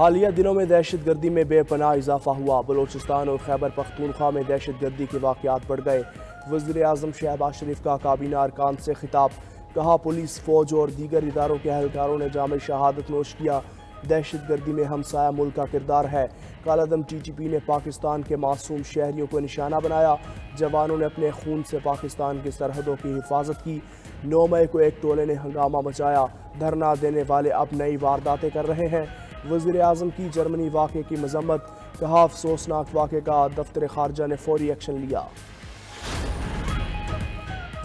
حالیہ دنوں میں دہشت گردی میں بے پناہ اضافہ ہوا۔ بلوچستان اور خیبر پختونخوا میں دہشت گردی کے واقعات بڑھ گئے۔ وزیر اعظم شہباز شریف کا کابینہ ارکان سے خطاب، کہا پولیس، فوج اور دیگر اداروں کے اہلکاروں نے جام شہادت نوش کیا۔ دہشت گردی میں ہمسایہ ملک کا کردار ہے۔ کالعدم ٹی ٹی پی نے پاکستان کے معصوم شہریوں کو نشانہ بنایا۔ جوانوں نے اپنے خون سے پاکستان کی سرحدوں کی حفاظت کی۔ 9 مئی کو ایک ٹولے نے ہنگامہ مچایا۔ دھرنا دینے والے اب نئی وارداتیں کر رہے ہیں۔ وزیر اعظم کی جرمنی واقعے کی مذمت، کہا افسوسناک واقعے کا دفتر خارجہ نے فوری ایکشن لیا۔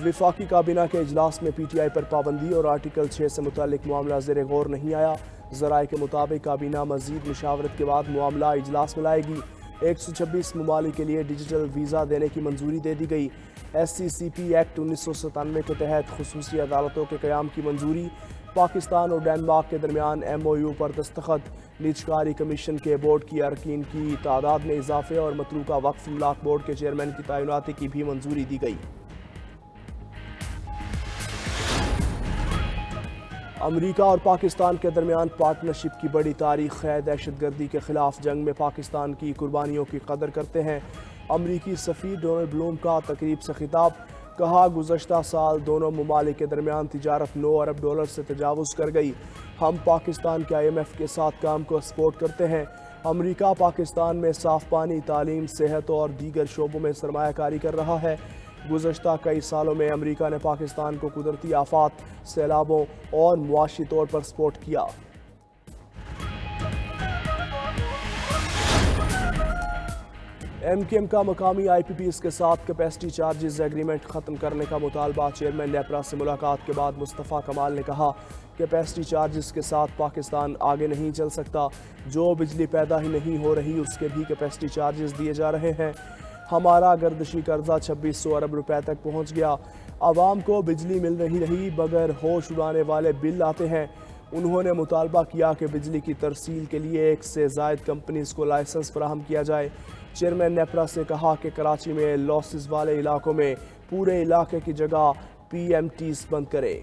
وفاقی کابینہ کے اجلاس میں پی ٹی آئی پر پابندی اور آرٹیکل 6 سے متعلق معاملہ زیر غور نہیں آیا۔ ذرائع کے مطابق کابینہ مزید مشاورت کے بعد معاملہ اجلاس میں لائے گی۔ 126 ممالک کے لیے ڈیجیٹل ویزا دینے کی منظوری دے دی گئی۔ ایس سی سی پی ایکٹ 1997 کے تحت خصوصی عدالتوں کے قیام کی منظوری۔ پاکستان اور ڈنمارک کے درمیان ایم او یو پر دستخط۔ نیجکاری کمیشن کے بورڈ کی ارکین کی تعداد میں اضافے اور متروکہ وقف املاک بورڈ کے چیئرمین کی تعیناتی کی بھی منظوری دی گئی۔ امریکہ اور پاکستان کے درمیان پارٹنرشپ کی بڑی تاریخ ہے۔ دہشت گردی کے خلاف جنگ میں پاکستان کی قربانیوں کی قدر کرتے ہیں۔ امریکی سفیر ڈونلڈ بلوم کا تقریب سے خطاب، کہا گزشتہ سال دونوں ممالک کے درمیان تجارت 9 ارب ڈالر سے تجاوز کر گئی۔ ہم پاکستان کے آئی ایم ایف کے ساتھ کام کو سپورٹ کرتے ہیں۔ امریکہ پاکستان میں صاف پانی، تعلیم، صحت اور دیگر شعبوں میں سرمایہ کاری کر رہا ہے۔ گزشتہ کئی سالوں میں امریکہ نے پاکستان کو قدرتی آفات، سیلابوں اور معاشی طور پر سپورٹ کیا۔ ایم کیو ایم کا مقامی آئی پی پیز کے ساتھ کیپیسٹی چارجز ایگریمنٹ ختم کرنے کا مطالبہ۔ چیئرمین نیپرا سے ملاقات کے بعد مصطفیٰ کمال نے کہا، کیپیسٹی چارجز کے ساتھ پاکستان آگے نہیں چل سکتا۔ جو بجلی پیدا ہی نہیں ہو رہی اس کے بھی کیپیسٹی چارجز دیے جا رہے ہیں۔ ہمارا گردشی قرضہ 2600 ارب روپے تک پہنچ گیا۔ عوام کو بجلی مل نہیں رہی، بغیر ہوش اڑانے والے بل آتے ہیں۔ انہوں نے مطالبہ کیا کہ بجلی کی ترسیل کے لیے 1 سے زائد کمپنیز کو لائسنس فراہم کیا جائے۔ چیئرمین نیپرا سے کہا کہ کراچی میں لاسز والے علاقوں میں پورے علاقے کی جگہ پی ایم ٹیز بند کرے۔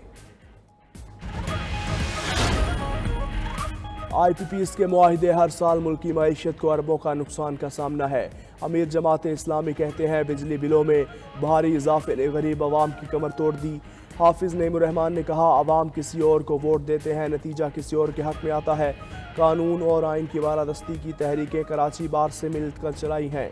آئی پی پیز کے معاہدے ہر سال ملکی معیشت کو اربوں کا نقصان کا سامنا ہے۔ امیر جماعت اسلامی کہتے ہیں بجلی بلوں میں بھاری اضافے نے غریب عوام کی کمر توڑ دی۔ حافظ نعیم الرحمان نے کہا، عوام کسی اور کو ووٹ دیتے ہیں، نتیجہ کسی اور کے حق میں آتا ہے۔ قانون اور آئین کی بالادستی کی تحریکیں کراچی بار سے مل کر چلائی ہیں۔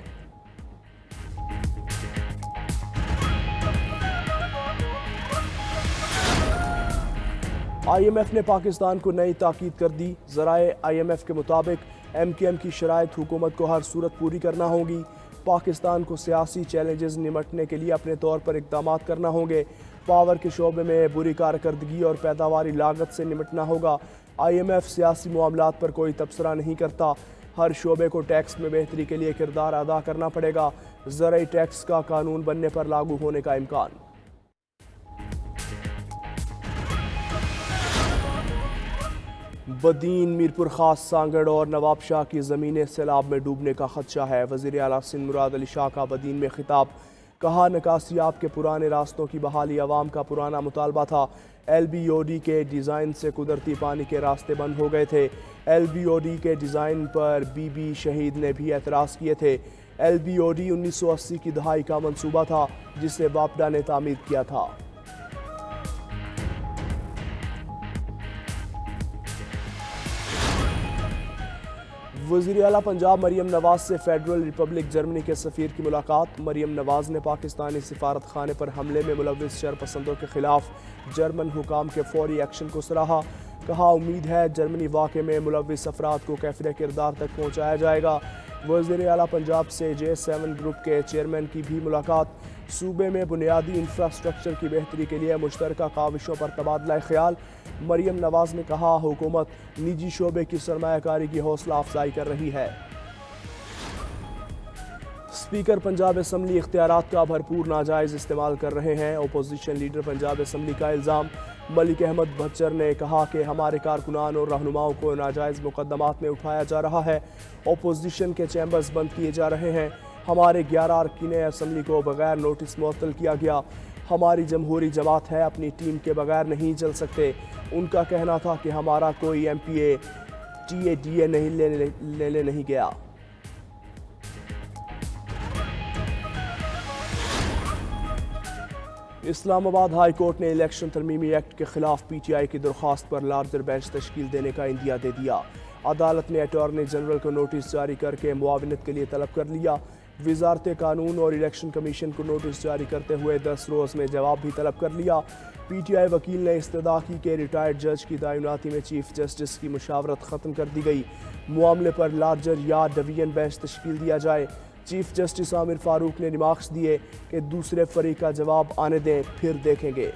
آئی ایم ایف نے پاکستان کو نئی تاکید کر دی۔ ذرائع آئی ایم ایف کے مطابق ایم کیو ایم کی شرائط حکومت کو ہر صورت پوری کرنا ہوگی۔ پاکستان کو سیاسی چیلنجز نمٹنے کے لیے اپنے طور پر اقدامات کرنا ہوں گے۔ پاور کے شعبے میں بری کارکردگی اور پیداواری لاگت سے نمٹنا ہوگا۔ آئی ایم ایف سیاسی معاملات پر کوئی تبصرہ نہیں کرتا۔ ہر شعبے کو ٹیکس میں بہتری کے لیے کردار ادا کرنا پڑے گا۔ زرعی ٹیکس کا قانون بننے پر لاگو ہونے کا امکان۔ بدین، میرپور خاص، سانگڑ اور نواب شاہ کی زمینیں سیلاب میں ڈوبنے کا خدشہ ہے۔ وزیر اعلیٰ سندھ مراد علی شاہ کا بدین میں خطاب، کہا نکاسیاب کے پرانے راستوں کی بحالی عوام کا پرانا مطالبہ تھا۔ ایل بی او ڈی کے ڈیزائن سے قدرتی پانی کے راستے بند ہو گئے تھے۔ ایل بی او ڈی کے ڈیزائن پر بی بی شہید نے بھی اعتراض کیے تھے۔ ایل بی او ڈی 1980 کی دہائی کا منصوبہ تھا جسے واپڈا نے تعمیر کیا تھا۔ وزیر اعلیٰ پنجاب مریم نواز سے فیڈرل ریپبلک جرمنی کے سفیر کی ملاقات۔ مریم نواز نے پاکستانی سفارت خانے پر حملے میں ملوث شرپسندوں کے خلاف جرمن حکام کے فوری ایکشن کو سراہا۔ کہا امید ہے جرمنی واقعے میں ملوث افراد کو کیفر کردار تک پہنچایا جائے گا۔ وزیر اعلیٰ پنجاب سے J7 گروپ کے چیئرمین کی بھی ملاقات۔ صوبے میں بنیادی انفراسٹرکچر کی بہتری کے لیے مشترکہ کاوشوں پر تبادلہ خیال۔ مریم نواز نے کہا حکومت نجی شعبے کی سرمایہ کاری کی حوصلہ افزائی کر رہی ہے۔ اسپیکر پنجاب اسمبلی اختیارات کا بھرپور ناجائز استعمال کر رہے ہیں۔ اپوزیشن لیڈر پنجاب اسمبلی کا الزام۔ ملک احمد بھچر نے کہا کہ ہمارے کارکنان اور رہنماؤں کو ناجائز مقدمات میں اٹھایا جا رہا ہے۔ اپوزیشن کے چیمبرز بند کیے جا رہے ہیں۔ ہمارے 11 ارکین اسمبلی کو بغیر نوٹس معطل کیا گیا۔ ہماری جمہوری جماعت ہے، اپنی ٹیم کے بغیر نہیں چل سکتے۔ ان کا کہنا تھا کہ ہمارا کوئی ایم پی اے TADA نہیں لینے نہیں گیا۔ اسلام آباد ہائی کورٹ نے الیکشن ترمیمی ایکٹ کے خلاف PTI کی درخواست پر لارجر بینچ تشکیل دینے کا عندیہ دے دیا۔ عدالت نے اٹارنی جنرل کو نوٹس جاری کر کے معاونت کے لیے طلب کر لیا۔ وزارت قانون اور الیکشن کمیشن کو نوٹس جاری کرتے ہوئے 10 روز میں جواب بھی طلب کر لیا۔ PTI وکیل نے استدعا کی کہ ریٹائرڈ جج کی تعیناتی میں چیف جسٹس کی مشاورت ختم کر دی گئی، معاملے پر لارجر یا ڈویژن بینچ تشکیل دیا جائے۔ چیف جسٹس عامر فاروق نے ریمارکس دیے کہ دوسرے فریق کا جواب آنے دیں، پھر دیکھیں گے۔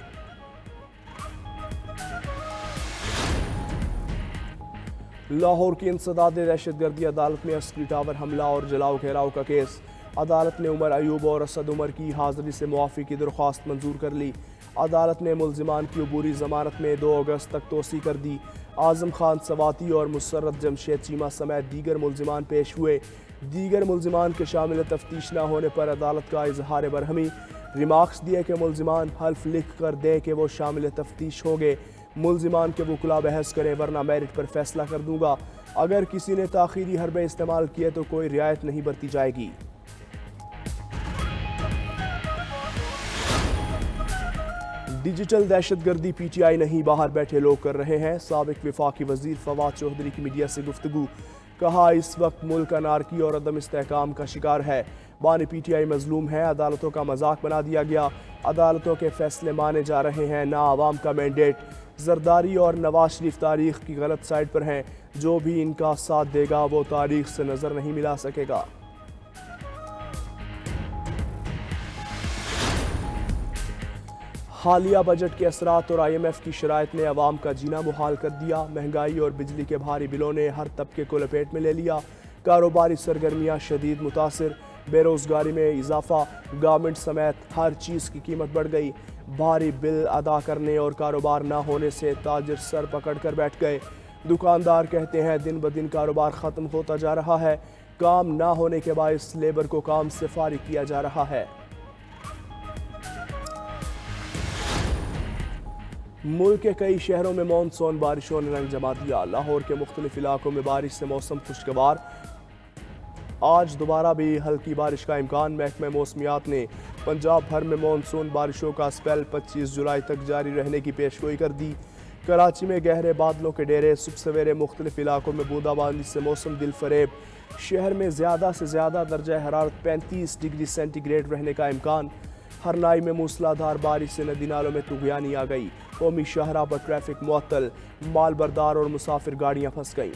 لاہور کی انسداد دہشت گردی عدالت میں عسکری ٹاور حملہ اور جلاؤ گھیراؤ کا کیس۔ عدالت نے عمر ایوب اور اسد عمر کی حاضری سے معافی کی درخواست منظور کر لی۔ عدالت نے ملزمان کی عبوری ضمانت میں 2 اگست تک توسیع کر دی۔ اعظم خان سواتی اور مسرت جمشید چیمہ سمیت دیگر ملزمان پیش ہوئے۔ دیگر ملزمان کے شامل تفتیش نہ ہونے پر عدالت کا اظہار برہمی۔ ریمارکس دیے کہ ملزمان حلف لکھ کر دیں کہ وہ شامل تفتیش ہوں گے۔ ملزمان کے وکلاء بحث کریں ورنہ میرٹ پر فیصلہ کر دوں گا۔ اگر کسی نے تاخیری حربے استعمال کیے تو کوئی رعایت نہیں برتی جائے گی۔ ڈیجیٹل دہشت گردی PTI نہیں، باہر بیٹھے لوگ کر رہے ہیں۔ سابق وفاقی وزیر فواد چوہدری کی میڈیا سے گفتگو، کہا اس وقت ملک انارکی اور عدم استحکام کا شکار ہے۔ بانی PTI مظلوم ہے، عدالتوں کا مذاق بنا دیا گیا، عدالتوں کے فیصلے مانے جا رہے ہیں، نہ عوام کا مینڈیٹ۔ زرداری اور نواز شریف تاریخ کی غلط سائٹ پر ہیں، جو بھی ان کا ساتھ دے گا وہ تاریخ سے نظر نہیں ملا سکے گا۔ حالیہ بجٹ کے اثرات اور IMF کی شرائط نے عوام کا جینا محال کر دیا۔ مہنگائی اور بجلی کے بھاری بلوں نے ہر طبقے کو لپیٹ میں لے لیا۔ کاروباری سرگرمیاں شدید متاثر، بے روزگاری میں اضافہ، گارمنٹ سمیت ہر چیز کی قیمت بڑھ گئی۔ بھاری بل ادا کرنے اور کاروبار نہ ہونے سے تاجر سر پکڑ کر بیٹھ گئے۔ دکاندار کہتے ہیں دن بدن کاروبار ختم ہوتا جا رہا ہے، کام نہ ہونے کے باعث لیبر کو کام سے فارغ کیا جا رہا ہے۔ ملک کے کئی شہروں میں مانسون بارشوں نے رنگ جما دیا۔ لاہور کے مختلف علاقوں میں بارش سے موسم خوشگوار، آج دوبارہ بھی ہلکی بارش کا امکان۔ محکمہ موسمیات نے پنجاب بھر میں مانسون بارشوں کا اسپیل 25 جولائی تک جاری رہنے کی پیشگوئی کر دی۔ کراچی میں گہرے بادلوں کے ڈیرے، صبح سویرے مختلف علاقوں میں بوندا باندی سے موسم دل فریب۔ شہر میں زیادہ سے زیادہ درجہ حرارت 35 ڈگری سینٹی گریڈ رہنے کا امکان۔ ہرنائی میں موسلادھار بارش سے ندی نالوں میں طغیانی آ گئی۔ قومی شاہراہ پر ٹریفک معطل، مال بردار اور مسافر گاڑیاں پھنس گئیں۔